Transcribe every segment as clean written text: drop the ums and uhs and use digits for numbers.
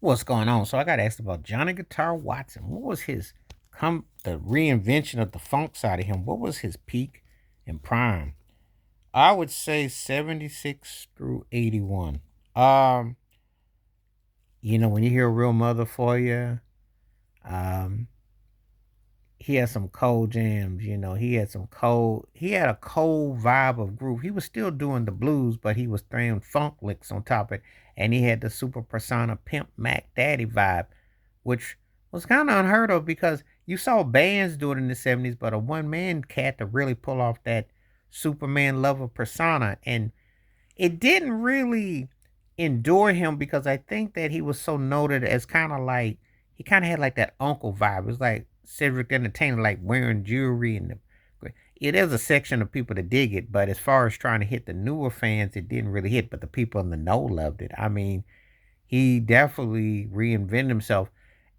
What's going on? So I got asked about Johnny Guitar Watson. What was his the reinvention of the funk side of him? What was his peak and prime? I would say 76 through 81. Um, when you hear a real mother for you, um, he had some cold jams, he had a cold vibe of groove. He was still doing the blues, but he was throwing funk licks on top of it. And he had the super persona pimp Mac Daddy vibe, which was kind of unheard of because you saw bands do it in the 70s, but a one man cat to really pull off that Superman lover persona. And it didn't really endure him because I think that he was so noted as kind of like he kind of had like that uncle vibe. It was like Cedric the Entertainer, like wearing jewelry and it is a section of people that dig it, but as far as trying to hit the newer fans, it didn't really hit. But the people in the know loved it. I mean, he definitely reinvented himself,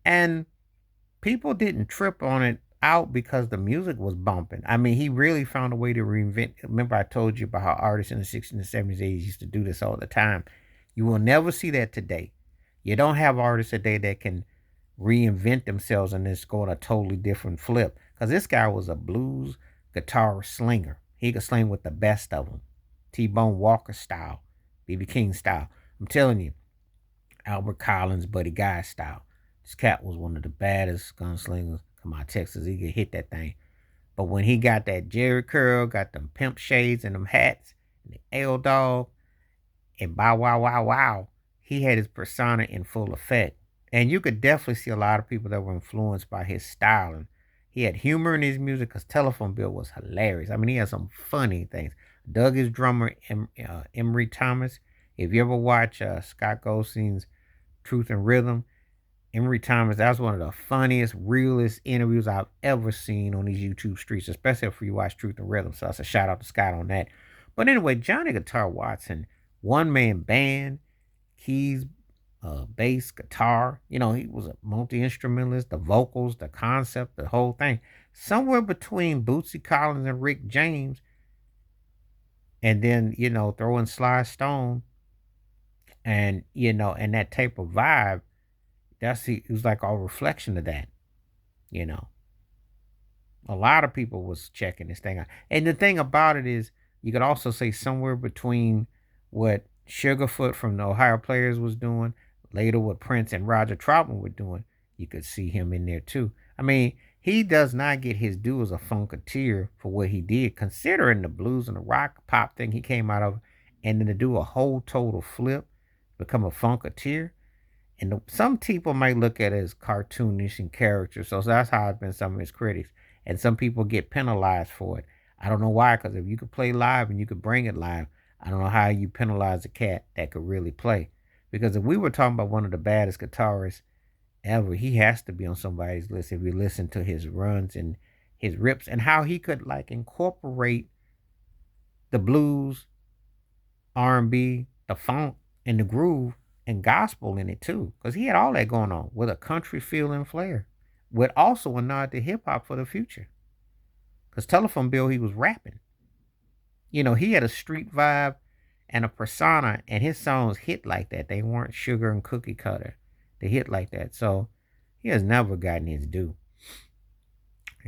and people didn't trip on it out because the music was bumping. I mean, he really found a way to reinvent. Remember, I told you about how artists in the 60s and 70s, 80s used to do this all the time. You will never see that today. You don't have artists today that can reinvent themselves and just go on a totally different flip. Because this guy was a blues guitar slinger. He could sling with the best of them. T-Bone Walker style, B.B. King style. I'm telling you, Albert Collins, Buddy Guy style. This cat was one of the baddest gunslingers. Come on, Texas, he could hit that thing. But when he got that Jerry curl, got them pimp shades and them hats, and the L dog, and bow wow wow wow, he had his persona in full effect. And you could definitely see a lot of people that were influenced by his style. And he had humor in his music because Telephone Bill was hilarious. I mean, he had some funny things. Doug, his drummer, Emery Thomas. If you ever watch Scott Goldstein's Truth and Rhythm, Emery Thomas, that's one of the funniest, realest interviews I've ever seen on these YouTube streets, especially if you watch Truth and Rhythm. So that's a shout out to Scott on that. But anyway, Johnny Guitar Watson, one man band, keys, bass, guitar. He was a multi instrumentalist, the vocals, the concept, the whole thing. Somewhere between Bootsy Collins and Rick James, and then, throw in Sly Stone and, and that type of vibe. It was like a reflection of that, you know. A lot of people was checking this thing out. And the thing about it is you could also say somewhere between what Sugarfoot from the Ohio Players was doing, later what Prince and Roger Troutman were doing, you could see him in there too. I mean, he does not get his due as a funketeer for what he did, considering the blues and the rock pop thing he came out of, and then to do a whole total flip, become a funketeer. And some people might look at it as cartoonish in character. So that's how it's been some of his critics. And some people get penalized for it. I don't know why, because if you could play live and you could bring it live, I don't know how you penalize a cat that could really play. Because if we were talking about one of the baddest guitarists ever, he has to be on somebody's list if you listen to his runs and his rips and how he could like incorporate the blues, R&B, the funk, and the groove and gospel in it too, because he had all that going on with a country feel and flair, with also a nod to hip hop for the future. Because Telephone Bill, he was rapping. He had a street vibe and a persona, and his songs hit like that. They weren't sugar and cookie cutter. They hit like that. So he has never gotten his due.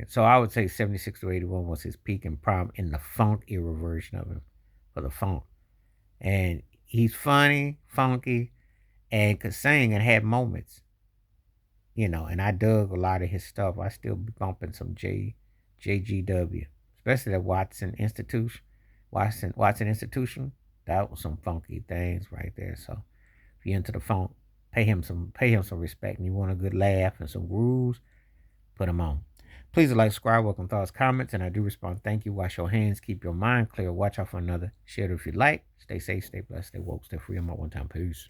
So I would say 76 to 81 was his peak and prime in the funk era version of him for the funk. And he's funny, funky, and could sing and had moments, and I dug a lot of his stuff. I still be bumping some JGW, especially the Watson Institution. That was some funky things right there. So if you're into the funk, pay him some respect, and you want a good laugh and some grooves, put him on. Please like, subscribe, welcome thoughts, comments, and I do respond. Thank you. Wash your hands, keep your mind clear, watch out for another. Share it if you like. Stay safe, stay blessed, stay woke, stay free. I'm out one time. Peace.